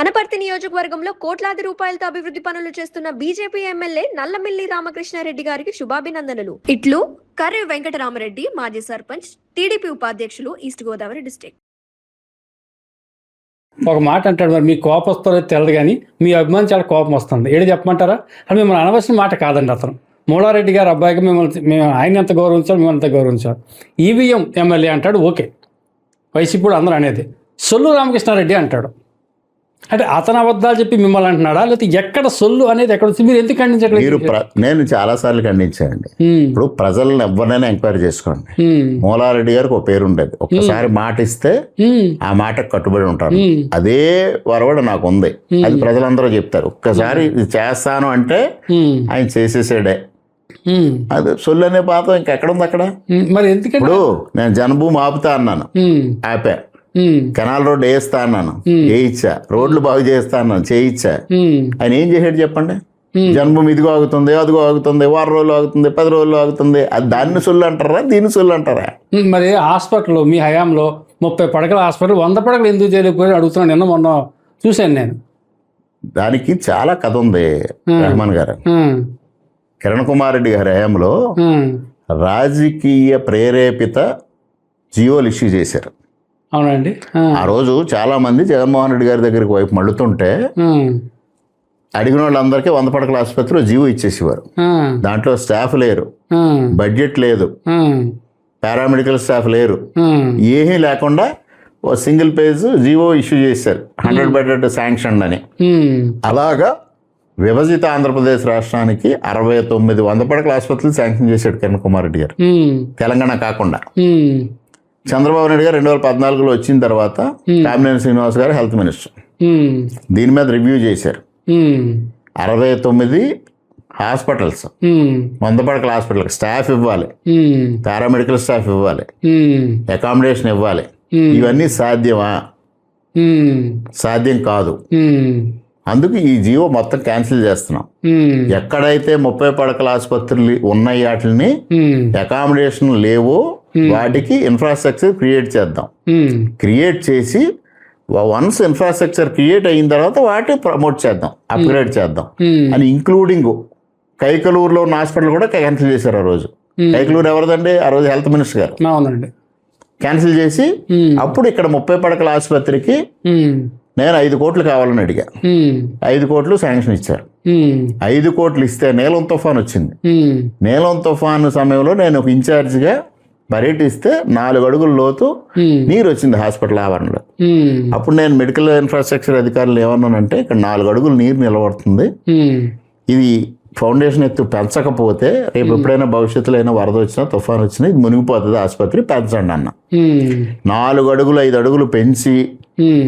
అనపర్తి నియోజకవర్గంలో కోట్లాది రూపాయలతో అభివృద్ధి పనులు చేస్తున్న బీజేపీ ఎమ్మెల్యే నల్లమిల్లి రామకృష్ణారెడ్డి గారికి శుభాభినందనలు. ఇట్లు కర్రి వెంకటరామరెడ్డి, మాజీ సర్పంచ్, టీడీపీ ఉపాధ్యక్షులు, ఈస్ట్ గోదావరి డిస్ట్రిక్ట్. ఒక మాట అంటాడు, మరి మీ కోపం వస్తుందో తెలదు కానీ మీ అభిమానం చాలా కోపం వస్తుంది. ఏడు చెప్పమంటారా? అది మిమ్మల్ని అనవలసిన మాట కాదండి. అతను మూలారెడ్డి గారు అబ్బాయికి మేము ఆయన ఎంత గౌరవించాలి, మేము ఎంత గౌరవించాలి. ఈవీఎం ఎమ్మెల్యే అంటాడు, ఓకే, వైసీపీ అందరూ అనేది. సొల్లు రామకృష్ణారెడ్డి అంటాడు. అంటే అతను అబద్ధాలు చెప్పి మిమ్మల్ని అంటున్నాడా, లేకపోతే ఎక్కడ సొల్లు అనేది ఎక్కడ వచ్చి మీరు ఎందుకు ఖండించట్లేదు? నేను చాలా సార్లు ఖండించానండి. ఇప్పుడు ప్రజలను ఎవరినైనా ఎంక్వైరీ చేసుకోండి. మూలారెడ్డి గారికి ఒక పేరు ఉండేది, ఒక్కసారి మాట ఇస్తే ఆ మాటకు కట్టుబడి ఉంటారు. అదే వరవడ నాకు ఉంది, అది ప్రజలందరూ చెప్తారు. ఒక్కసారి ఇది చేస్తాను అంటే ఆయన చేసేసాడే. అది సొల్లు అనే పాత్ర ఇంకెక్కడ ఉంది అక్కడ. మరి ఎందుకంటే ఇప్పుడు నేను జనభూమి ఆపుతా అన్నాను, ఆపా. కెనాల్ రోడ్డు వేయిస్తా అన్నాను, వేయించా. రోడ్లు బాగు చేస్తా అన్నాను, చేయించా. ఆయన ఏం చేసాడు చెప్పండి? జన్మభూమి ఇదిగో ఆగుతుంది, అదిగో ఆగుతుంది, 6 రోజులు ఆగుతుంది, 10 రోజులు ఆగుతుంది. అది దాన్ని సొల్లు అంటారా, దీన్ని సొల్లు అంటారా? మరి హాస్పిటల్ మీ హయాంలో 30 పడకల హాస్పిటల్ 100 పడకలు ఎందుకు చేయలేకపోయి అడుగుతున్నాను. నిన్న మొన్న చూశాను నేను. దానికి చాలా కథ ఉంది రెహమాన్ గారు. కిరణ్ కుమార్ రెడ్డి గారి హయాంలో రాజకీయ ప్రేరేపిత జీవోలు ఇష్యూ చేశారు. అవునండి. ఆ రోజు చాలా మంది జగన్మోహన్ రెడ్డి గారి దగ్గరికి వైపు మళ్ళుతుంటే అడిగిన వాళ్ళందరికీ 100 పడకల ఆసుపత్రిలో జీవో ఇచ్చేసేవారు. దాంట్లో స్టాఫ్ లేరు, బడ్జెట్ లేదు, పారామెడికల్ స్టాఫ్ లేరు, ఏమీ లేకుండా ఓ సింగిల్ పేజ్ జీవో ఇష్యూ చేశారు, 100 బెడ్ శాంక్షన్ అని. అలాగా విభజిత ఆంధ్రప్రదేశ్ రాష్ట్రానికి 69 100 పడకల ఆసుపత్రులు శాంక్షన్ చేశాడు కిరణ్ కుమార్ రెడ్డి గారు, తెలంగాణ కాకుండా. చంద్రబాబు నాయుడు గారు 2014లో వచ్చిన తర్వాత కామినేని శ్రీనివాస్ గారు హెల్త్ మినిస్టర్ దీని మీద రివ్యూ చేశారు. 69 హాస్పిటల్స్, 100 పడకల హాస్పిటల్ స్టాఫ్ ఇవ్వాలి, పారామెడికల్ స్టాఫ్ ఇవ్వాలి, అకామిడేషన్ ఇవ్వాలి. ఇవన్నీ సాధ్యమా? సాధ్యం కాదు. అందుకు ఈ జీవో మొత్తం క్యాన్సిల్ చేస్తున్నాం. ఎక్కడైతే 30 పడకల ఆసుపత్రులు ఉన్నాయి వాటిని అకామిడేషన్ లేవో వాటికి ఇన్ఫ్రాస్ట్రక్చర్ క్రియేట్ చేద్దాం. క్రియేట్ చేసి వన్స్ ఇన్ఫ్రాస్ట్రక్చర్ క్రియేట్ అయిన తర్వాత వాటిని ప్రమోట్ చేద్దాం, అప్గ్రేడ్ చేద్దాం అని. ఇంక్లూడింగ్ కైకలూరులో ఉన్న హాస్పిటల్ కూడా క్యాన్సిల్ చేశారు ఆ రోజు. కైకలూరు ఎవరిదండి? ఆ రోజు హెల్త్ మినిస్టర్ గారు. క్యాన్సిల్ చేసి అప్పుడు ఇక్కడ 30 పడకల ఆసుపత్రికి నేను 5 కోట్లు కావాలని అడిగా. 5 కోట్లు శాంక్షన్ ఇచ్చారు. 5 కోట్లు ఇస్తే నీలం తుఫాన్ వచ్చింది. నీలం తుఫాను సమయంలో నేను ఒక ఇన్ఛార్జిగా పర్యటిస్తే 4 అడుగుల లోతు నీరు వచ్చింది హాస్పిటల్ ఆవరణలో. అప్పుడు నేను మెడికల్ ఇన్ఫ్రాస్ట్రక్చర్ అధికారులు ఏమన్నానంటే, ఇక్కడ 4 అడుగులు నీరు నిలబడుతుంది, ఇది ఫౌండేషన్ ఎత్తు పెంచకపోతే రేపు ఎప్పుడైనా భవిష్యత్తులో అయినా వరద వచ్చినా తుఫాన్ వచ్చినా ఇది మునిగిపోతుంది, ఆసుపత్రి పెంచండి అన్న. 4 అడుగులు 5 అడుగులు పెంచి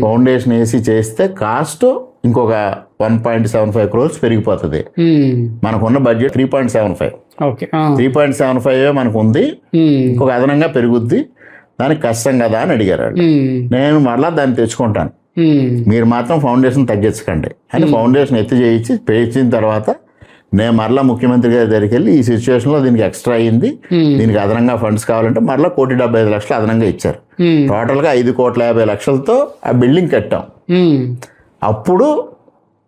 ఫౌండేషన్ వేసి చేస్తే కాస్ట్ ఇంకొక 1.75 crores పెరిగిపోతుంది. మనకున్న బడ్జెట్ 3.75. 3.75 మనకు ఉంది, ఇంకొక అదనంగా పెరుగుద్ది, దానికి కష్టం కదా అని అడిగారు. నేను మరలా దాన్ని తెచ్చుకుంటాను, మీరు మాత్రం ఫౌండేషన్ తగ్గించకండి అని ఫౌండేషన్ ఎత్తి చేయించి పేర్చిన తర్వాత నేను మరలా ముఖ్యమంత్రి గారి దగ్గరికి వెళ్ళి ఈ సిచ్యువేషన్లో దీనికి ఎక్స్ట్రా అయింది, దీనికి అదనంగా ఫండ్స్ కావాలంటే మరలా 1,75,00,000 అదనంగా ఇచ్చారు. టోటల్గా 5,50,00,000తో ఆ బిల్డింగ్ కట్టాం. అప్పుడు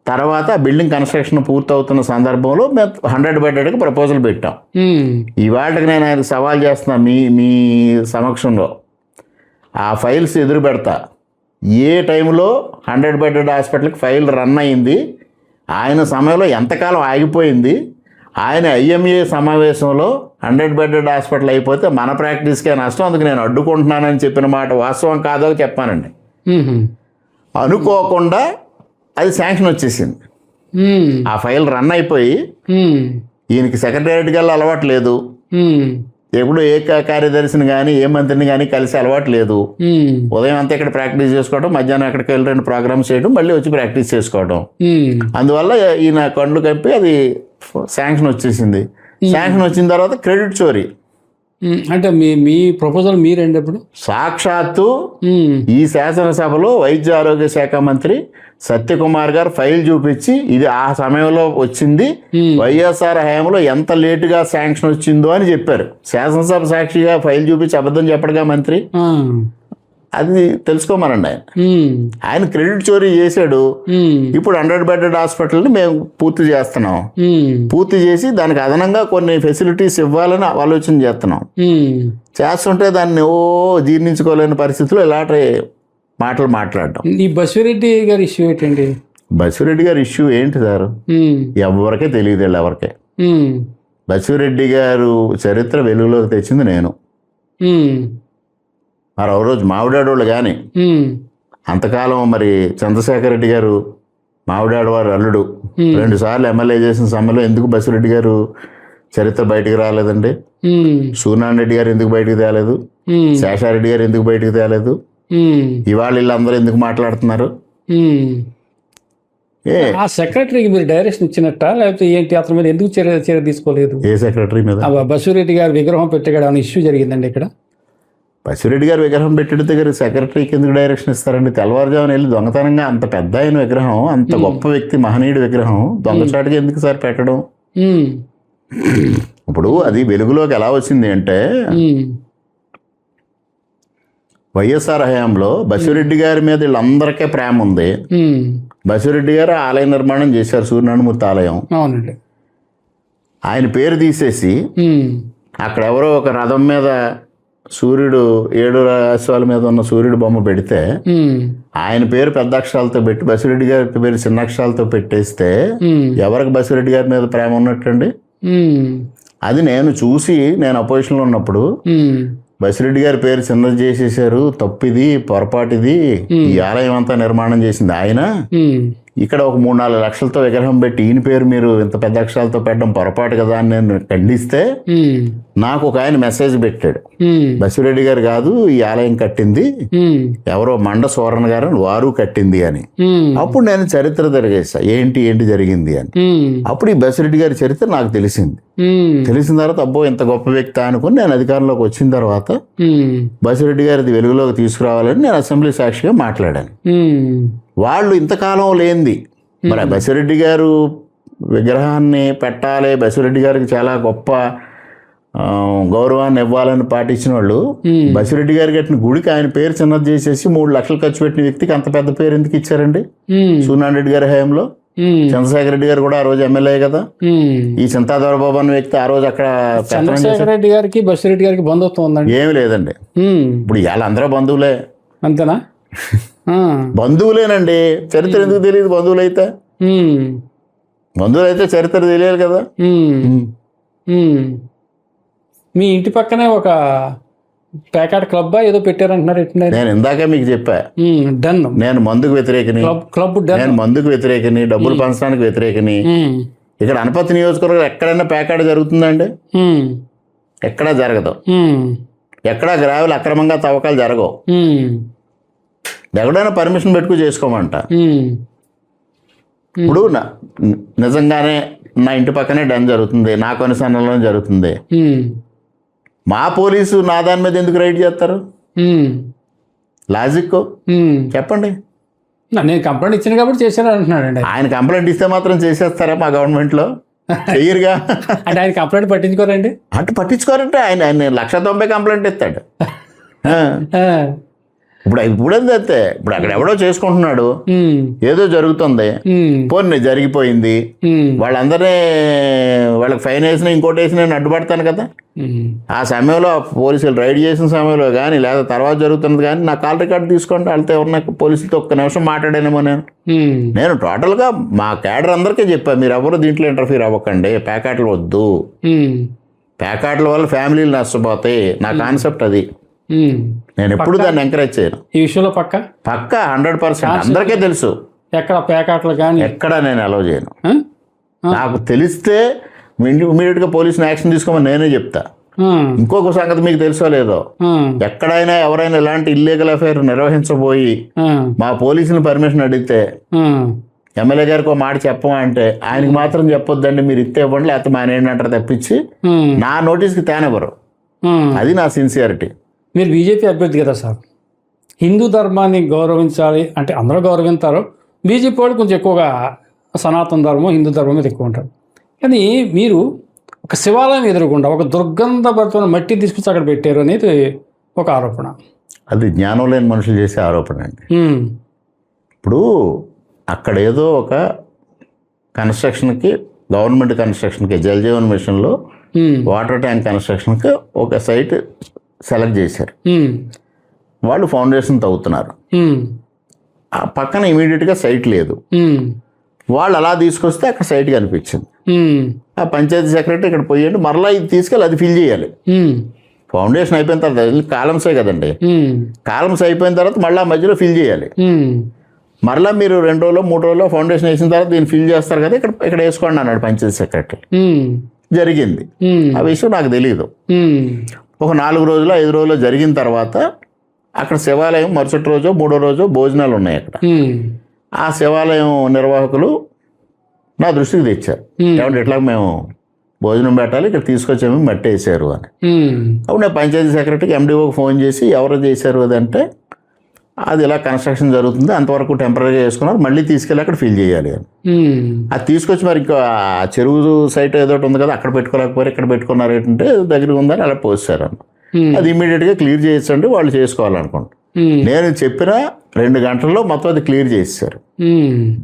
తర్వాత బిల్డింగ్ కన్స్ట్రక్షన్ పూర్తవుతున్న సందర్భంలో మేము 100 బెడ్కి ప్రపోజల్ పెట్టాం. ఇవాళకి నేను ఆయనకు సవాల్ చేస్తున్నా, మీ సమక్షంలో ఆ ఫైల్స్ ఎదురు పెడతా. ఏ టైంలో 100 బెడ్ హాస్పిటల్కి ఫైల్ రన్ అయింది, ఆయన సమయంలో ఎంతకాలం ఆగిపోయింది, ఆయన ఐఎంఏ సమావేశంలో 100 బెడ్ హాస్పిటల్ అయిపోతే మన ప్రాక్టీస్కే నష్టం, అందుకు నేను అడ్డుకుంటున్నానని చెప్పిన మాట వాస్తవం కాదో చెప్పానండి. అనుకోకుండా అది శాంక్షన్ వచ్చేసింది. ఆ ఫైల్ రన్ అయిపోయి ఈయనకి సెక్రటేరియట్కి వెళ్ళి అలవాటు లేదు, ఎప్పుడు ఏ కార్యదర్శిని కానీ ఏ మంత్రిని కానీ కలిసి అలవాటు లేదు. ఉదయం అంతా ఇక్కడ ప్రాక్టీస్ చేసుకోవడం, మధ్యాహ్నం ఎక్కడికి వెళ్ళి 2 ప్రోగ్రామ్స్ చేయడం, మళ్ళీ వచ్చి ప్రాక్టీస్ చేసుకోవడం. అందువల్ల ఈయన కళ్ళు కప్పి అది శాంక్షన్ వచ్చేసింది. శాంక్షన్ వచ్చిన తర్వాత క్రెడిట్ చోరీ. అంటే మీ ప్రపోజల్ మీరేంటప్పుడు సాక్షాత్తు ఈ శాసనసభలో వైద్య ఆరోగ్య శాఖ మంత్రి సత్యకుమార్ గారు ఫైల్ చూపించి ఇది ఆ సమయంలో వచ్చింది, వైఎస్ఆర్ హయాంలో ఎంత లేటుగా శాంక్షన్ వచ్చిందో అని చెప్పారు. శాసనసభ సాక్షిగా ఫైల్ చూపించి అబద్ధం చెప్పడుగా మంత్రి. అది తెలుసుకోమనండి ఆయన. ఉమ్, ఆయన క్రెడిట్ చోరీ చేశాడు. ఉమ్, ఇప్పుడు 100 బెడెడ్ హాస్పిటల్ని మేము పూర్తి చేస్తున్నాం. ఉమ్, పూర్తి చేసి దానికి అదనంగా కొన్ని ఫెసిలిటీస్ ఇవ్వాలని ఆలోచన చేస్తున్నాం. ఉమ్. చేస్తుంటే దాన్ని జీర్ణించుకోలేని పరిస్థితుల్లో ఇలాంటి మాటలు మాట్లాడడం. ఈ బసిరెడ్డి గారి ఇష్యూ ఏంటండి? బసిరెడ్డి గారి ఇష్యూ ఏంటి సార్? ఉమ్, ఎవరికే తెలియదు, ఎవరికే. ఉమ్, బసిరెడ్డి గారు చరిత్ర వెలుగులోకి తెచ్చింది నేను. ఉమ్, మరి ఒక రోజు మావిడాడోళ్ళు కానీ ఉమ్, అంతకాలం మరి చంద్రశేఖర్ రెడ్డి గారు మావిడాడు వారు అల్లుడు 2 సార్లు ఎమ్మెల్యే చేసిన సమయంలో ఎందుకు బసిరెడ్డి గారు చరిత్ర బయటికి రాలేదండి? ఉమ్, సూర్యనారాయణ రెడ్డి గారు ఎందుకు బయటికి తేలేదు? ఉమ్, శేషారెడ్డి గారు ఎందుకు బయటికి తేలేదు? ఉమ్, ఇవాళ వీళ్ళందరూ ఎందుకు మాట్లాడుతున్నారు? ఉమ్. ఏ ఆ సెక్రటరీకి మీరు డైరెక్షన్ ఇచ్చినట్ట, లేకపోతే ఏంటి? అతని మీద ఎందుకు చర్య తీసుకోలేదు? ఏ సెక్రటరీ మీద? బసిరెడ్డి గారి విగ్రహం పెట్టగడ ఇష్యూ జరిగిందండి ఇక్కడ. బసిరెడ్డి గారు విగ్రహం పెట్టిన దగ్గర సెక్రటరీకి ఎందుకు డైరెక్షన్ ఇస్తారండి? తెల్లవారుజామున వెళ్ళి దొంగతనంగా అంత పెద్ద అయిన విగ్రహం, అంత గొప్ప వ్యక్తి, మహనీయుడి విగ్రహం దొంగచాటుగా ఎందుకు సార్ పెట్టడం? ఉమ్, ఇప్పుడు అది వెలుగులోకి ఎలా వచ్చింది అంటే, ఉమ్, వైఎస్ఆర్ హయాంలో బసిరెడ్డి గారి మీద వీళ్ళందరికీ ప్రేమ ఉంది. ఉమ్, బసిరెడ్డి గారు ఆలయ నిర్మాణం చేశారు, సూర్యనారాయణమూర్తి ఆలయం. అవునండి. ఆయన పేరు తీసేసి ఉమ్, అక్కడ ఎవరో ఒక రథం మీద సూర్యుడు 7 రాశుల మీద ఉన్న సూర్యుడు బొమ్మ పెడితే ఉమ్, ఆయన పేరు పెద్ద అక్షరాలతో పెట్టి బసిరెడ్డి గారి పేరు చిన్న అక్షరాలతో పెట్టేస్తే ఉమ్, ఎవరికి బసిరెడ్డి గారి మీద ప్రేమ ఉన్నట్టండి? ఉమ్, అది నేను చూసి, నేను అపోజిషన్లో ఉన్నప్పుడు ఉమ్, బసిరెడ్డి గారి పేరు చిన్నది చేసేసారు, తప్పిది, పొరపాటిది, ఈ ఆలయం అంతా నిర్మాణం చేసింది ఆయన. ఉమ్, ఇక్కడ ఒక 3-4 లక్షలతో విగ్రహం పెట్టి ఈయన పేరు మీరు ఇంత పెద్ద అక్షరాలతో పెట్టడం పొరపాటు కదా అని నేను ఖండిస్తే ఉమ్, నాకు ఒక ఆయన మెసేజ్ పెట్టాడు. ఉమ్, బసిరెడ్డి గారు కాదు ఈ ఆలయం కట్టింది, ఉమ్, ఎవరో మండ సోరణ గారు వారు కట్టింది అని. ఉమ్, అప్పుడు నేను చరిత్ర తిరిగేసా, ఏంటి జరిగింది అని. ఉమ్, అప్పుడు ఈ బసిరెడ్డి గారి చరిత్ర నాకు తెలిసింది. ఉమ్, తెలిసిన తర్వాత అబ్బో ఇంత గొప్ప వ్యక్తి అనుకుని నేను అధికారంలోకి వచ్చిన తర్వాత ఉమ్, బసిరెడ్డి గారిది వెలుగులోకి తీసుకురావాలని నేను అసెంబ్లీ సాక్షిగా మాట్లాడాను. ఉమ్, వాళ్ళు ఇంతకాలం లేనిది మరి బసిరెడ్డి గారు విగ్రహాన్ని పెట్టాలి, బసిరెడ్డి గారికి చాలా గొప్ప గౌరవాన్ని ఇవ్వాలని పాటించిన వాళ్ళు బసిరెడ్డి గారు కట్టిన గుడికి ఆయన పేరు చిన్నది చేసేసి 3 లక్షలు ఖర్చు పెట్టిన వ్యక్తికి అంత పెద్ద పేరు ఎందుకు ఇచ్చారండి? ఉమ్, సూర్యనారాయణ రెడ్డి గారి హయాంలో చంద్రశేఖర రెడ్డి గారు కూడా ఆ రోజు ఎమ్మెల్యే కదా. ఉమ్. ఈ చింతాదొరబాబు అనే వ్యక్తి ఆ రోజు అక్కడ చంద్రశేఖర రెడ్డి గారికి బసిరెడ్డి గారికి బంధుత్వం ఉందండి? ఏమి లేదండి. ఉమ్, ఇప్పుడు ఇవాళ అందరూ బంధువులే. అంతేనా? ఆ, బంధువులేనండి. చరిత్ర ఎందుకు తెలియదు? బంధువులైతే ఉమ్, చరిత్ర తెలియాలి కదా. ఉమ్, ఉమ్. మీ ఇంటి పక్కనే ఒక ప్యాకెట్ క్లబ్ ఏదో పెట్టారంటున్నారు. ఎట్టినారు? నేను ఇందాకే మీకు చెప్పా, డన్. నేను మందుకు వ్యతిరేకని, క్లబ్ డన్. నేను మందుకు వ్యతిరేకని, డబ్బులు పంచడానికి వ్యతిరేకని. ఉమ్, ఇక్కడ అనపతి నియోజకవర్గం ఎక్కడైనా ప్యాకెట్ జరుగుతుందండి? ఉమ్, ఎక్కడా జరగదు. ఉమ్, ఎక్కడా గ్రావెల్ అక్రమంగా తవ్వకాలు జరగవు. ఉమ్, ఎక్కడైనా పర్మిషన్ పెట్టుకు చేసుకోమంట. ఉమ్, ఇప్పుడు నిజంగానే నా ఇంటి పక్కనే డన్ జరుగుతుంది, నా కొనసాగంలో జరుగుతుంది. ఉమ్, మా పోలీసు నా దాని మీద ఎందుకు రైడ్ చేస్తారు? ఉమ్, లాజిక్ ఉమ్. చెప్పండి. నేను కంప్లైంట్ ఇచ్చిన కాబట్టి చేశాను అంటున్నాడండి. ఆయన కంప్లైంట్ ఇస్తే మాత్రం చేసేస్తారా మా గవర్నమెంట్లో? చెయ్యరుగా. అంటే ఆయన కంప్లైంట్ పట్టించుకోరండి. అంటే పట్టించుకోరంటే ఆయన 190 కంప్లైంట్ ఇస్తాడు. ఆ, ఇప్పుడు అంతే. ఇప్పుడు అక్కడ ఎవడో చేసుకుంటున్నాడు, ఉమ్, ఏదో జరుగుతుంది, ఉమ్, పోనీ జరిగిపోయింది, ఉమ్, వాళ్ళందరినీ వాళ్ళకి ఫైన్ వేసిన ఇంకోటి వేసి నేను అడ్డుపడతాను కదా. ఉమ్, ఆ సమయంలో పోలీసులు రైడ్ చేసిన సమయంలో కానీ లేదా తర్వాత జరుగుతున్నది కానీ నా కాల్ రికార్డు తీసుకోండి. వాళ్ళతో ఎవరన్నా పోలీసులతో ఒక్క నిమిషం మాట్లాడానేమో ఉమ్, నేను టోటల్గా మా క్యాడర్ అందరికీ చెప్పా, మీరు ఎవరు దీంట్లో ఇంటర్ఫీర్ అవ్వకండి, ప్యాకెట్లు వద్దు, ఉమ్, ప్యాకెట్ల వల్ల ఫ్యామిలీలు నష్టపోతాయి. నా కాన్సెప్ట్ అది. ఉమ్. నేను ఎప్పుడు దాన్ని ఎంకరేజ్ చేయను. ఈ విషయంలో పక్క 100% అందరికీ తెలుసు. ఎక్కడ ప్యాకెట్లు కానీ ఎక్కడ నేను అలౌ చేయను. నాకు తెలిస్తే ఇమీడియట్గా పోలీసుని యాక్షన్ తీసుకోమని నేనే చెప్తా. ఇంకొక సంగతి మీకు తెలుసో లేదో, ఎక్కడైనా ఎవరైనా ఇలాంటి ఇల్లీగల్ అఫైర్ నిర్వహించబోయి మా పోలీసుని పర్మిషన్ అడిగితే ఎమ్మెల్యే గారికి ఒక మాట చెప్పమంటే ఆయనకి మాత్రం చెప్పొద్దండి, మీరు ఇస్తే ఇవ్వండి లేకపోతే మానేయండి అంటారు తప్పించి నా నోటీస్కి తేనెవరు. అది నా సిన్సియారిటీ. మీరు బీజేపీ అభ్యర్థి కదా సార్, హిందూ ధర్మాన్ని గౌరవించాలి అంటే అందరూ గౌరవించారు. బీజేపీ వాళ్ళు కొంచెం ఎక్కువగా సనాతన ధర్మం, హిందూ ధర్మం మీద ఎక్కువ ఉంటారు. కానీ మీరు ఒక శివాలయం ఎదురకుండా ఒక దుర్గంధభరితమైన మట్టి తీసుకొచ్చి అక్కడ పెట్టారు అనేది ఒక ఆరోపణ. అది జ్ఞానం లేని మనుషులు చేసే ఆరోపణ అండి. ఇప్పుడు అక్కడ ఏదో ఒక కన్స్ట్రక్షన్కి, గవర్నమెంట్ కన్స్ట్రక్షన్కి, జల్ జీవన్ మిషన్లో వాటర్ ట్యాంక్ కన్స్ట్రక్షన్కి ఒక సైట్ సెలెక్ట్ చేశారు. వాళ్ళు ఫౌండేషన్ తవ్వుతున్నారు. ఆ పక్కన ఇమీడియట్గా సైట్ లేదు. వాళ్ళు అలా తీసుకొస్తే అక్కడ సైట్ కనిపించింది. ఆ పంచాయతీ సెక్రటరీ ఇక్కడ పోయండి, మరలా ఇది తీసుకెళ్ళి అది ఫిల్ చేయాలి. ఫౌండేషన్ అయిపోయిన తర్వాత కాలమ్సే కదండి, కాలమ్స్ అయిపోయిన తర్వాత మళ్ళీ మధ్యలో ఫిల్ చేయాలి. మరలా మీరు 2 రోజులు 3 రోజుల్లో ఫౌండేషన్ వేసిన తర్వాత దీన్ని ఫిల్ చేస్తారు కదా, ఇక్కడ వేసుకోండి అన్నాడు పంచాయతీ సెక్రటరీ. జరిగింది. ఆ విషయం నాకు తెలియదు. ఒక 4 రోజులు 5 రోజులు జరిగిన తర్వాత అక్కడ శివాలయం మరుసటి రోజు 3వ రోజు భోజనాలు ఉన్నాయి అక్కడ. ఆ శివాలయం నిర్వాహకులు నా దృష్టికి తెచ్చారు, ఏమంటే ఇట్లా మేము భోజనం పెట్టాలి, ఇక్కడ తీసుకొచ్చాము, మట్టి వేసారు అని. అప్పుడు నేను పంచాయతీ సెక్రటరీకి ఎండిఓకి ఫోన్ చేసి ఎవరు చేశారు అదంటే, అది ఇలా కన్స్ట్రక్షన్ జరుగుతుంది, అంతవరకు టెంపరీగా చేసుకున్నారు, మళ్ళీ తీసుకెళ్ళి అక్కడ ఫిల్ చేయాలి అని. అది తీసుకొచ్చి మరి ఇంకా చెరువు సైట్ ఏదో ఉంది కదా, అక్కడ పెట్టుకోలేకపోయారు, ఇక్కడ పెట్టుకున్నారు ఏంటంటే దగ్గర ఉందని అలా పోస్తారు అన్న. అది ఇమీడియట్గా క్లియర్ చేయించండి, వాళ్ళు చేసుకోవాలనుకుంటారు. నేను చెప్పిన 2 గంటల్లో మొత్తం అది క్లియర్ చేసేసారు.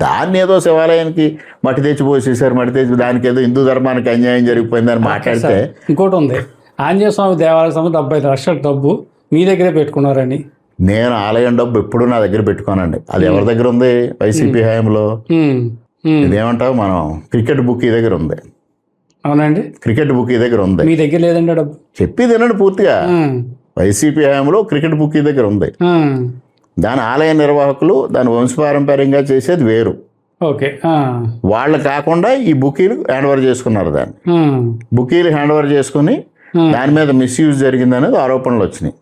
దాన్ని ఏదో శివాలయానికి మట్టి తెచ్చి పోసేసారు, మట్టి తెచ్చి దానికి ఏదో హిందూ ధర్మానికి అన్యాయం జరిగిపోయిందని మాట్లాడితే. ఇంకోటి ఉంది, ఆంజనేయ స్వామి దేవాలయ సంస్థ 75 లక్షల డబ్బు మీ దగ్గరే పెట్టుకున్నారని. నేను ఆలయం డబ్బు ఎప్పుడు నా దగ్గర పెట్టుకోనండి. అది ఎవరి దగ్గర ఉంది? వైసీపీ హయాంలో. ఇదేమంటావు, మనం క్రికెట్ బుక్ ఈ దగ్గర ఉంది. అవునండి, క్రికెట్ బుక్ ఈ దగ్గర ఉంది. మీ దగ్గర లేదండి డబ్బు? చెప్పి తినండి పూర్తిగా. వైసీపీ హయాంలో క్రికెట్ బుక్ ఈ దగ్గర ఉంది. దాని ఆలయ నిర్వాహకులు దాని వంశపారంపర్యంగా చేసేది వేరు. ఓకే, వాళ్ళు కాకుండా ఈ బుకీలు హ్యాండ్ ఓవర్ చేసుకున్నారు. దాన్ని బుకీలు హ్యాండ్ ఓవర్ చేసుకుని దాని మీద మిస్యూజ్ జరిగింది అనేది ఆరోపణలు వచ్చినాయి.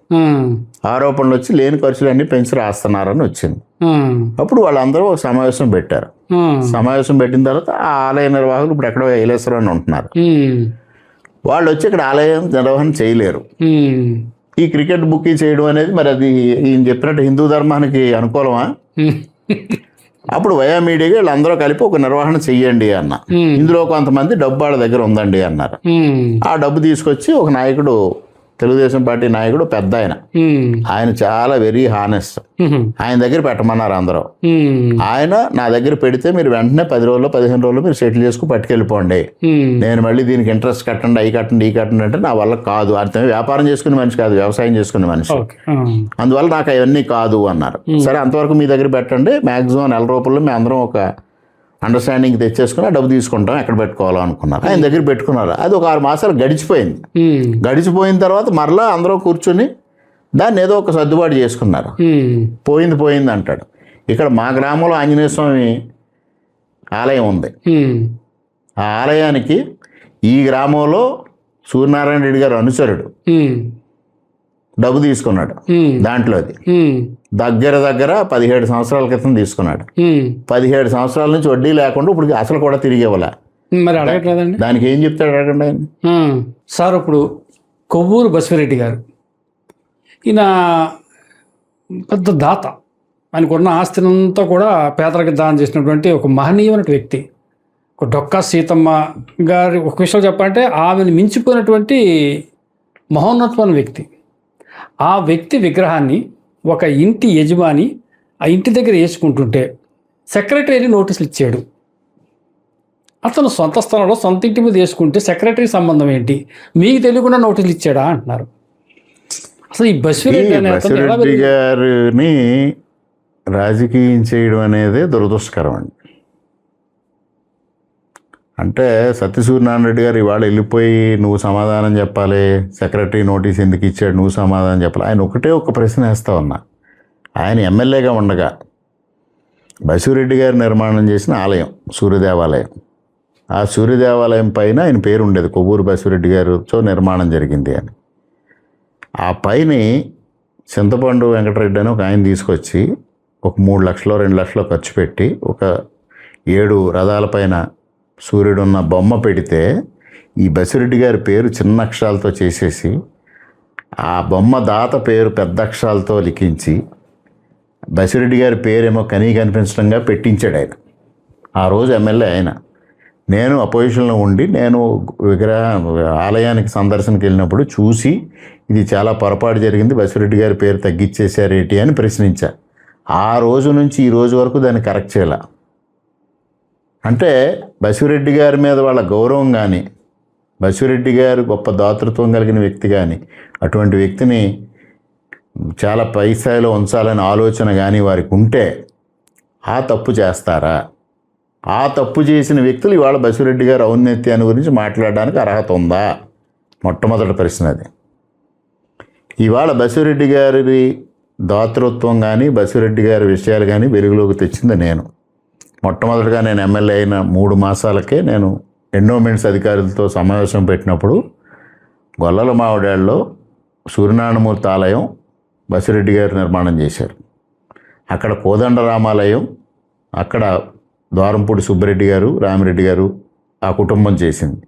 ఆరోపణలు వచ్చి లేని ఖర్చులన్నీ పెంచి రాస్తున్నారని వచ్చింది. అప్పుడు వాళ్ళందరూ ఒక సమావేశం పెట్టారు. సమావేశం పెట్టిన తర్వాత ఆ ఆలయ నిర్వాహకులు ఇప్పుడు ఎక్కడో ఏలేశ్వరం అని ఉంటున్నారు. వాళ్ళు వచ్చి ఇక్కడ ఆలయం నిర్వహణ చేయలేరు. ఈ క్రికెట్ బుక్ చేయడం అనేది మరి అది ఈయన చెప్పినట్టు హిందూ ధర్మానికి అనుకూలమా? అప్పుడు వయా మీడియాగా వీళ్ళందరూ కలిపి ఒక నిర్వహణ చెయ్యండి అన్న. ఇందులో కొంతమంది డబ్బు వాళ్ళ దగ్గర ఉందండి అన్నారు. ఆ డబ్బు తీసుకొచ్చి ఒక నాయకుడు, తెలుగుదేశం పార్టీ నాయకుడు, పెద్ద ఆయన చాలా వెరీ హానెస్ట్, ఆయన దగ్గర పెట్టమన్నారు అందరూ. ఆయన నా దగ్గర పెడితే మీరు వెంటనే 10 రోజుల్లో 15 రోజుల్లో మీరు సెటిల్ చేసుకుని పట్టుకెళ్ళిపోండి, నేను మళ్ళీ దీనికి ఇంట్రెస్ట్ కట్టండి, అవి కట్టండి, ఈ కట్టండి అంటే నా వల్ల కాదు. అర్థమే, వ్యాపారం చేసుకునే మనిషి కాదు, వ్యవసాయం చేసుకునే మనిషి, అందువల్ల నాకు అవన్నీ కాదు అన్నారు. సరే, అంతవరకు మీ దగ్గర పెట్టండి, మ్యాక్సిమం 1 నెల రూపాయలు మేము అందరం ఒక అండర్స్టాండింగ్ తెచ్చేసుకుని ఆ డబ్బు తీసుకుంటాం, ఎక్కడ పెట్టుకోవాలో అనుకున్నారు. ఆయన దగ్గర పెట్టుకున్నారు. అది ఒక 6 మాసాలు గడిచిపోయింది. గడిచిపోయిన తర్వాత మరలా అందరూ కూర్చొని దాన్ని ఏదో ఒక సర్దుబాటు చేసుకున్నారు. పోయింది అంటాడు. ఇక్కడ మా గ్రామంలో ఆంజనేయ స్వామి ఆలయం ఉంది. ఆ ఆలయానికి ఈ గ్రామంలో సూర్యనారాయణ రెడ్డి గారు అనుచరుడు డబ్బు తీసుకున్నాడు. దాంట్లో అది దగ్గర 17 సంవత్సరాల క్రితం తీసుకున్నాడు. 17 సంవత్సరాల నుంచి వడ్డీ లేకుండా ఇప్పుడు అసలు కూడా తిరిగి ఇవ్వాల. మరి అడగట్లేదండి, దానికి ఏం చెప్తాడు? అడగండి ఆయన. సార్, ఇప్పుడు కొవ్వూరు బసిరెడ్డి గారు, ఈయన పెద్ద దాత, ఆయనకున్న ఆస్తినంతా కూడా పేదలకు దానం చేసినటువంటి ఒక మహనీయమైన వ్యక్తి. ఒక డొక్కా సీతమ్మ గారి ఒక విషయం చెప్పాలంటే ఆమెను మించిపోయినటువంటి మహోన్నతమైన వ్యక్తి. ఆ వ్యక్తి విగ్రహాన్ని ఒక ఇంటి యజమాని ఆ ఇంటి దగ్గర వేసుకుంటుంటే సెక్రటరీ నోటీసులు ఇచ్చాడు. అతను సొంత స్థలంలో సొంత ఇంటి మీద వేసుకుంటే సెక్రటరీ సంబంధం ఏంటి? మీకు తెలియకుండా నోటీసులు ఇచ్చాడా అంటున్నారు. అసలు ఈ బసిరెడ్డి గారిని రాజకీయం చేయడం అనేది దురదృష్టకరం అండి. అంటే సత్యసూర్యనారాయణ రెడ్డి గారు ఇవాళ వెళ్ళిపోయి నువ్వు సమాధానం చెప్పాలి, సెక్రటరీ నోటీస్ ఎందుకు ఇచ్చాడు, నువ్వు సమాధానం చెప్పాలి. ఆయన ఒకటే ఒక ప్రశ్న వేస్తా ఉన్నా. ఆయన ఎమ్మెల్యేగా ఉండగా బసిరెడ్డి గారు నిర్మాణం చేసిన ఆలయం సూర్యదేవాలయం, ఆ సూర్యదేవాలయం పైన ఆయన పేరు ఉండేది, కొవ్వూరు బసిరెడ్డి గారితో నిర్మాణం జరిగింది అని. ఆ పైన చింతపండు వెంకటరెడ్డి అని ఒక ఆయన తీసుకొచ్చి ఒక 3 లక్షలు 2 లక్షలు ఖర్చు పెట్టి ఒక 7 రథాల పైన సూర్యుడు ఉన్న బొమ్మ పెడితే ఈ బసిరెడ్డి గారి పేరు చిన్న అక్షరాలతో చేసేసి ఆ బొమ్మ దాత పేరు పెద్ద అక్షరాలతో లిఖించి బసిరెడ్డి గారి పేరేమో కనీ కనిపించడంగా పెట్టించాడు ఆయన. ఆ రోజు ఎమ్మెల్యే ఆయన. నేను అపోజిషన్లో ఉండి నేను ఆలయానికి సందర్శనకి వెళ్ళినప్పుడు చూసి ఇది చాలా పొరపాటు జరిగింది, బసిరెడ్డి గారి పేరు తగ్గించేశారేటి అని ప్రశ్నించా. ఆ రోజు నుంచి ఈ రోజు వరకు దాన్ని కరెక్ట్ చేయాల. అంటే బసిరెడ్డి గారి మీద వాళ్ళ గౌరవం కానీ, బసిరెడ్డి గారు గొప్ప దాతృత్వం కలిగిన వ్యక్తి కానీ, అటువంటి వ్యక్తిని చాలా పై స్థాయిలో ఉంచాలనే ఆలోచన కానీ వారికి ఉంటే ఆ తప్పు చేస్తారా? ఆ తప్పు చేసిన వ్యక్తులు ఇవాళ బసిరెడ్డి గారు ఔన్నత్యాన్ని గురించి మాట్లాడడానికి అర్హత ఉందా? మొట్టమొదటి ప్రశ్న అది. ఇవాళ బసిరెడ్డి గారి దాతృత్వం కానీ, బసిరెడ్డి గారి విషయాలు కానీ వెలుగులోకి తెచ్చింది నేను. మొట్టమొదటిగా నేను ఎమ్మెల్యే అయిన 3 మాసాలకే నేను ఎండోమెంట్స్ అధికారులతో సమావేశం పెట్టినప్పుడు గొల్లల మావిడాళ్ళలో సూర్యనారాయణమూర్తి ఆలయం బసిరెడ్డి గారు నిర్మాణం చేశారు. అక్కడ కోదండరామాలయం, అక్కడ ద్వారంపూడి సుబ్బరెడ్డి గారు, రామిరెడ్డి గారు ఆ కుటుంబం చేసింది.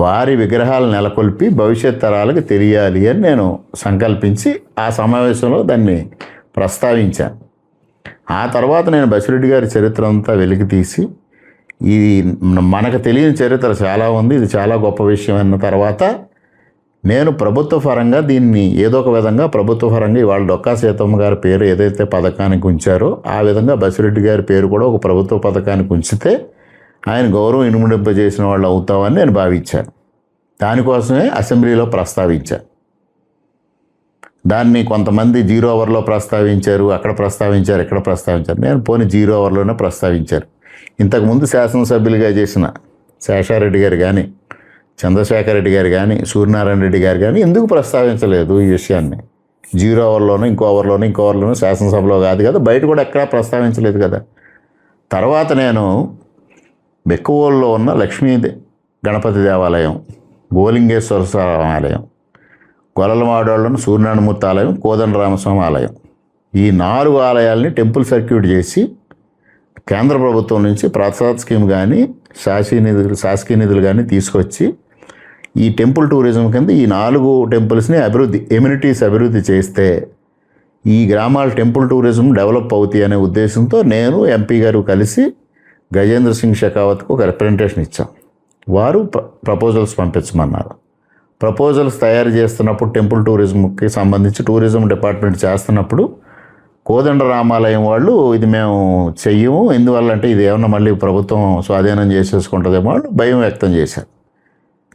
వారి విగ్రహాలు నెలకొల్పి భవిష్యత్ తరాలకు తెలియాలి అని నేను సంకల్పించి ఆ సమావేశంలో దాన్ని ప్రస్తావించాను. ఆ తర్వాత నేను బసిరెడ్డి గారి చరిత్ర అంతా వెలికి తీసి ఈ మనకు తెలియని చరిత్ర చాలా ఉంది, ఇది చాలా గొప్ప విషయం అన్న తర్వాత నేను ప్రభుత్వ పరంగా దీన్ని ఏదో ఒక విధంగా ప్రభుత్వ పరంగా ఇవాళ డొక్కా సీతమ్మ గారి పేరు ఏదైతే పథకానికి ఉంచారో ఆ విధంగా బసిరెడ్డి గారి పేరు కూడా ఒక ప్రభుత్వ పథకానికి ఉంచితే ఆయన గౌరవం ఇనుముడింపజేసిన వాళ్ళు అవుతామని నేను భావించాను. దానికోసమే అసెంబ్లీలో ప్రస్తావించాను. దాన్ని కొంతమంది 0 అవర్లో ప్రస్తావించారు, అక్కడ ప్రస్తావించారు, ఇక్కడ ప్రస్తావించారు. నేను పోనీ 0 అవర్లోనే ప్రస్తావించారు. ఇంతకుముందు శాసనసభ్యులుగా చేసిన శేషారెడ్డి గారు కానీ, చంద్రశేఖర్ రెడ్డి గారు కానీ, సూర్యనారాయణ రెడ్డి గారు కానీ ఎందుకు ప్రస్తావించలేదు ఈ విషయాన్ని? 0 అవర్లోనూ ఇంకో అవర్లోనూ శాసనసభలో కాదు కదా, బయట కూడా ఎక్కడా ప్రస్తావించలేదు కదా. తర్వాత నేను బెక్కువోల్లో ఉన్న లక్ష్మీ గణపతి దేవాలయం, గోలింగేశ్వర స్వామి ఆలయం, గొల్లలమాడోళ్ళను సూర్యనారాయణమూర్తి ఆలయం, కోదండరామస్వామి ఆలయం, ఈ 4 ఆలయాల్ని టెంపుల్ సర్క్యూట్ చేసి కేంద్ర ప్రభుత్వం నుంచి ప్రసాద్ స్కీమ్ కానీ శాసకీయ నిధులు కానీ తీసుకొచ్చి ఈ టెంపుల్ టూరిజం కింద ఈ 4 టెంపుల్స్ని ఎమ్యూనిటీస్ అభివృద్ధి చేస్తే ఈ గ్రామాల టెంపుల్ టూరిజం డెవలప్ అవుతాయి అనే ఉద్దేశంతో నేను ఎంపీ గారు కలిసి గజేంద్ర సింగ్ షెకావత్కు ఒక రిప్రజెంటేషన్ ఇచ్చాం. వారు ప్రపోజల్స్ పంపించమన్నారు. ప్రపోజల్స్ తయారు చేస్తున్నప్పుడు టెంపుల్ టూరిజంకి సంబంధించి టూరిజం డిపార్ట్మెంట్ చేస్తున్నప్పుడు కోదండరామాలయం వాళ్ళు ఇది మేము చెయ్యము, ఎందువల్లంటే ఇది ఏమన్నా మళ్ళీ ప్రభుత్వం స్వాధీనం చేసేసుకుంటుందేమో వాళ్ళు భయం వ్యక్తం చేశారు.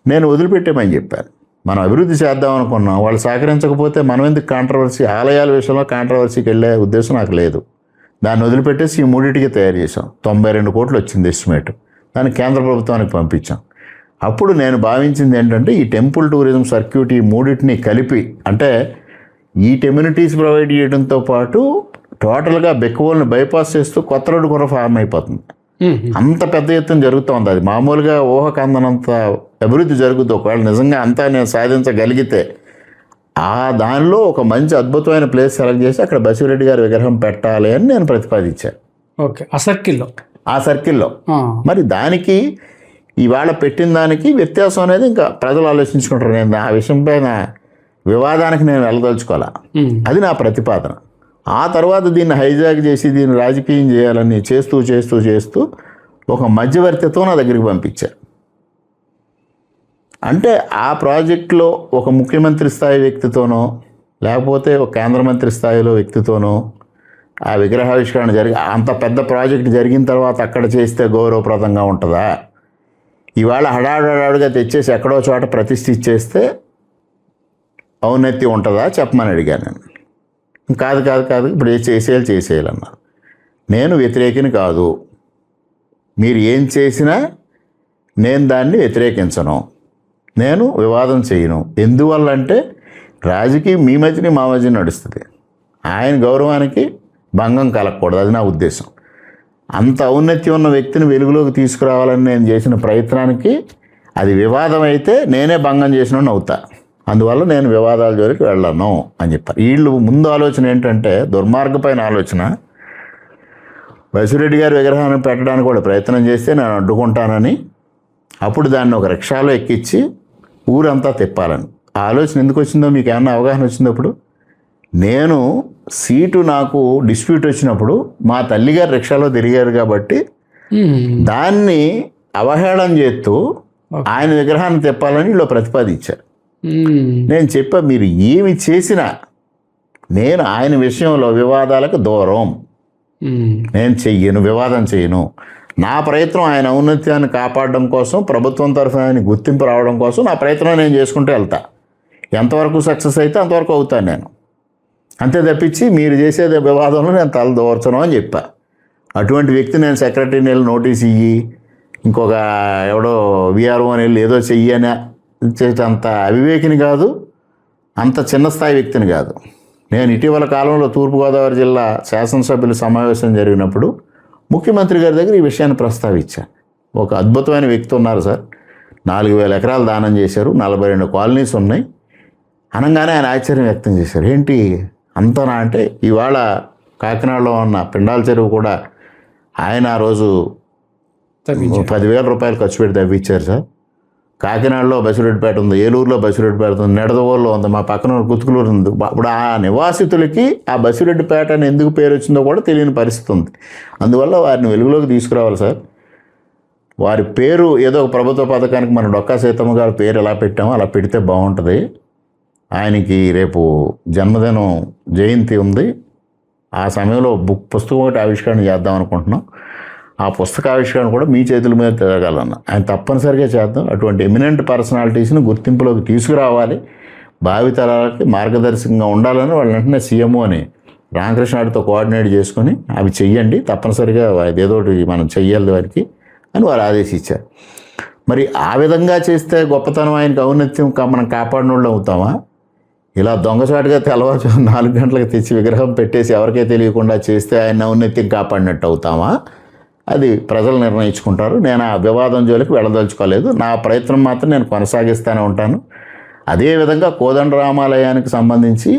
నేను వదిలిపెట్టేమని చెప్పాను. మనం అభివృద్ధి చేద్దాం అనుకున్నాం, వాళ్ళు సహకరించకపోతే మనం ఎందుకు కాంట్రవర్సీ, ఆలయాల విషయంలో కాంట్రవర్సీకి వెళ్ళే ఉద్దేశం నాకు లేదు. దాన్ని వదిలిపెట్టేసి ఈ 3టికి తయారు చేసాం. 92 కోట్లు వచ్చింది ఎస్టిమేట్. దాన్ని కేంద్ర ప్రభుత్వానికి పంపించాం. అప్పుడు నేను భావించింది ఏంటంటే ఈ టెంపుల్ టూరిజం సర్క్యూట్ ఈ 3టిని కలిపి, అంటే ఈ కమ్యూనిటీస్ ప్రొవైడ్ చేయడంతో పాటు టోటల్గా బెక్కువల్ని బైపాస్ చేస్తూ కొత్త రోడ్డు కూడా ఫామ్ అయిపోతుంది. అంత పెద్ద ఎత్తున జరుగుతుంది. అది మామూలుగా ఊహకు అందనంత అభివృద్ధి జరుగుతుంది. ఒకవేళ నిజంగా అంతా నేను సాధించగలిగితే ఆ దానిలో ఒక మంచి అద్భుతమైన ప్లేస్ సెలెక్ట్ చేసి అక్కడ బసిరెడ్డి గారి విగ్రహం పెట్టాలి అని నేను ప్రతిపాదించాను. ఓకే, ఆ సర్కిల్లో మరి దానికి ఇవాళ పెట్టిన దానికి వ్యత్యాసం అనేది ఇంకా ప్రజలు ఆలోచించుకుంటారు. నేను ఆ విషయం పైన వివాదానికి నేను వెళ్ళదలుచుకోవాలా, అది నా ప్రతిపాదన. ఆ తర్వాత దీన్ని హైజాక్ చేసి దీన్ని రాజకీయం చేయాలని చేస్తూ ఒక మధ్యవర్తిత్వం నా దగ్గరికి పంపించారు. అంటే ఆ ప్రాజెక్టులో ఒక ముఖ్యమంత్రి స్థాయి వ్యక్తితోనో లేకపోతే ఒక కేంద్ర మంత్రి స్థాయిలో వ్యక్తితోనో ఆ విగ్రహావిష్కరణ అంత పెద్ద ప్రాజెక్టు జరిగిన తర్వాత అక్కడ చేస్తే గౌరవప్రదంగా ఉంటుందా? ఇవాళ హడాడుగా తెచ్చేసి ఎక్కడో చోట ప్రతిష్ఠ ఇచ్చేస్తే ఔన్నత్యం ఉంటుందా చెప్పమని అడిగాను నేను. కాదు ఇప్పుడు చేసేయాలన్నారు. నేను వ్యతిరేకిని కాదు, మీరు ఏం చేసినా నేను దాన్ని వ్యతిరేకించను, నేను వివాదం చేయను. ఎందువల్లంటే రాజకీయం మీ మధ్యని మా మధ్య నడుస్తుంది, ఆయన గౌరవానికి భంగం కలగకూడదు, అది నా ఉద్దేశం. అంత ఔన్నత్యం ఉన్న వ్యక్తిని వెలుగులోకి తీసుకురావాలని నేను చేసిన ప్రయత్నానికి అది వివాదం అయితే నేనే భంగం చేసినోడిని అవుతా. అందువల్ల నేను వివాదాల జోలికి వెళ్ళను అని చెప్పారు. వీళ్ళు ముందు ఆలోచన ఏంటంటే దుర్మార్గమైన ఆలోచన. బసిరెడ్డి గారి విగ్రహాన్ని పెట్టడానికి కూడా ప్రయత్నం చేస్తే నేను అడ్డుకుంటానని, అప్పుడు దాన్ని ఒక రిక్షాలో ఎక్కించి ఊరంతా తిప్పాలని. ఆ ఆలోచన ఎందుకు వచ్చిందో మీకు ఏమన్నా అవగాహన వచ్చిందో? అప్పుడు నేను సీటు నాకు డిస్ప్యూట్ వచ్చినప్పుడు మా తల్లిగారు రిక్షాలో తిరిగారు కాబట్టి దాన్ని అవహేళన చేస్తూ ఆయన విగ్రహాన్ని తెప్పాలని వీళ్ళు ప్రతిపాదించారు. నేను చెప్పా, మీరు ఏమి చేసినా నేను ఆయన విషయంలో వివాదాలకు దూరం, నేను చెయ్యను, వివాదం చేయను. నా ప్రయత్నం ఆయన ఔన్నత్యాన్ని కాపాడడం కోసం, ప్రభుత్వం తరఫున ఆయన గుర్తింపు రావడం కోసం నా ప్రయత్నం నేను చేసుకుంటూ వెళ్తా. ఎంతవరకు సక్సెస్ అయితే అంతవరకు అవుతాను నేను, అంతే తప్పించి మీరు చేసేది వివాదంలో నేను తల దూర్చను అని చెప్పా. అటువంటి వ్యక్తి నేను సెక్రటరీని వెళ్ళి నోటీస్ ఇయ్యి, ఇంకొక ఎవడో విఆర్ఓ అని వెళ్ళి ఏదో చెయ్యి అని అంత అవివేకిని కాదు, అంత చిన్న స్థాయి వ్యక్తిని కాదు. నేను ఇటీవల కాలంలో తూర్పుగోదావరి జిల్లా శాసనసభ్యుల సమావేశం జరిగినప్పుడు ముఖ్యమంత్రి గారి దగ్గర ఈ విషయాన్ని ప్రస్తావించాను. ఒక అద్భుతమైన వ్యక్తి ఉన్నారు సార్, 4,000 ఎకరాలు దానం చేశారు, 42 కాలనీస్ ఉన్నాయి అనగానే ఆయన ఆశ్చర్యం వ్యక్తం చేశారు. ఏంటి అంతనా అంటే, ఇవాళ కాకినాడలో ఉన్న పిండాల చెరువు కూడా ఆయన ఆ రోజు 10,000 రూపాయలు ఖర్చు పెట్టి తవ్విచ్చారు సార్. కాకినాడలో బసిరెడ్డిపేట ఉంది, ఏలూరులో బసిరెడ్డిపేట ఉంది, నెడదవోలులో ఉంది, మా పక్కన గుత్తుకులూరు ఉంది. ఇప్పుడు ఆ నివాసితులకి ఆ బసిరెడ్డిపేట అని ఎందుకు పేరు వచ్చిందో కూడా తెలియని పరిస్థితి ఉంది. అందువల్ల వారిని వెలుగులోకి తీసుకురావాలి సార్. వారి పేరు ఏదో ఒక ప్రభుత్వ పథకానికి మన డొక్కా సీతమ్మ గారి పేరు ఎలా పెట్టామో అలా పెడితే బాగుంటుంది. ఆయనకి రేపు జన్మదినం జయంతి ఉంది. ఆ సమయంలో పుస్తకం ఒకటి ఆవిష్కరణ చేద్దాం అనుకుంటున్నాం. ఆ పుస్తక ఆవిష్కరణ కూడా మీ చేతుల మీద తిరగాలన్న ఆయన తప్పనిసరిగా చేద్దాం. అటువంటి ఎమినెంట్ పర్సనాలిటీస్ని గుర్తింపులోకి తీసుకురావాలి, భావితరాలకి మార్గదర్శకంగా ఉండాలని వాళ్ళు వెంటనే సీఎంఓ అని రామకృష్ణాడితో కోఆర్డినేట్ చేసుకొని అవి చెయ్యండి, తప్పనిసరిగా ఏదోటి మనం చెయ్యాలి వారికి అని వారు ఆదేశించారు. మరి ఆ విధంగా చేస్తే గొప్పతనం, ఆయనకు ఔన్నత్యం మనం కాపాడిన వాళ్ళు అవుతామా? ఇలా దొంగచాటుగా తెల్లవారుజాము 4 గంటలకు తెచ్చి విగ్రహం పెట్టేసి ఎవరికే తెలియకుండా చేస్తే ఆయన ఔన్నత్యం కాపాడినట్టు అవుతామా? అది ప్రజలు నిర్ణయించుకుంటారు. నేను ఆ వివాదం జోలికి వెళ్ళదలుచుకోలేదు. నా ప్రయత్నం మాత్రం నేను కొనసాగిస్తూనే ఉంటాను. అదేవిధంగా కోదండరామాలయానికి సంబంధించి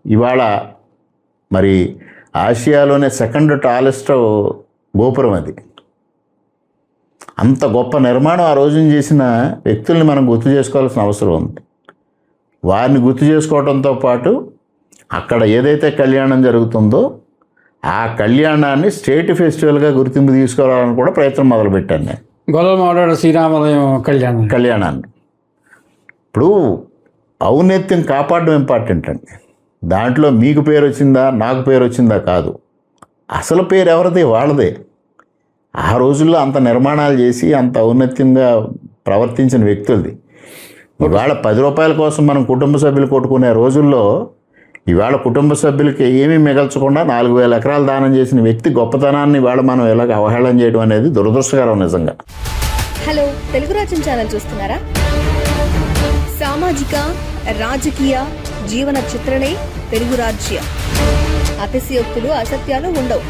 ఇవాళ మరి ఆసియాలోనే 2nd టాలెస్ట్ గోపురం అది. అంత గొప్ప నిర్మాణం ఆ రోజున చేసిన వ్యక్తుల్ని మనం గుర్తు చేసుకోవాల్సిన అవసరం ఉంది. వారిని గుర్తు చేసుకోవడంతో పాటు అక్కడ ఏదైతే కళ్యాణం జరుగుతుందో ఆ కళ్యాణాన్ని స్టేట్ ఫెస్టివల్గా గుర్తింపు తీసుకురావాలని కూడా ప్రయత్నం మొదలుపెట్టాను నేను. గొల్లమాడ శ్రీరామలయం కళ్యాణాన్ని ఇప్పుడు ఔన్నత్యం కాపాడడం ఇంపార్టెంట్ అండి. దాంట్లో మీకు పేరు వచ్చిందా నాకు పేరు వచ్చిందా కాదు, అసలు పేరు ఎవరిది వాళ్ళదే. ఆ రోజుల్లో అంత నిర్మాణాలు చేసి అంత ఔన్నత్యంగా ప్రవర్తించిన వ్యక్తులది. ఇవాళ 10 రూపాయల కోసం మనం కుటుంబ సభ్యులు కొట్టుకునే రోజుల్లో ఇవాళ కుటుంబ సభ్యులకి ఏమీ మిగల్చకుండా 4,000 ఎకరాలు దానం చేసిన వ్యక్తి గొప్పతనాన్ని ఇవాళ మనం ఎలాగ అవహేళన చేయడం అనేది దురదృష్టకరం నిజంగా. హలో, తెలుగు రాజ్యం ఛానల్ చూస్తున్నారా? సామాజిక, రాజకీయ, జీవన చిత్రణే తెలుగు రాజ్యం. అతిశయోక్తులు, అసత్యాలు ఉండవు.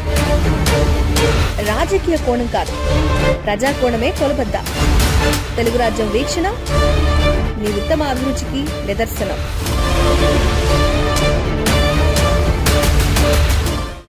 రాజకీయ కోణం కాదు, ప్రజా కోణమే కొలబద్ద. తెలుగు రాజ్యం వీక్షణ మీ ఉత్తమ అభిరుచికి నిదర్శనం.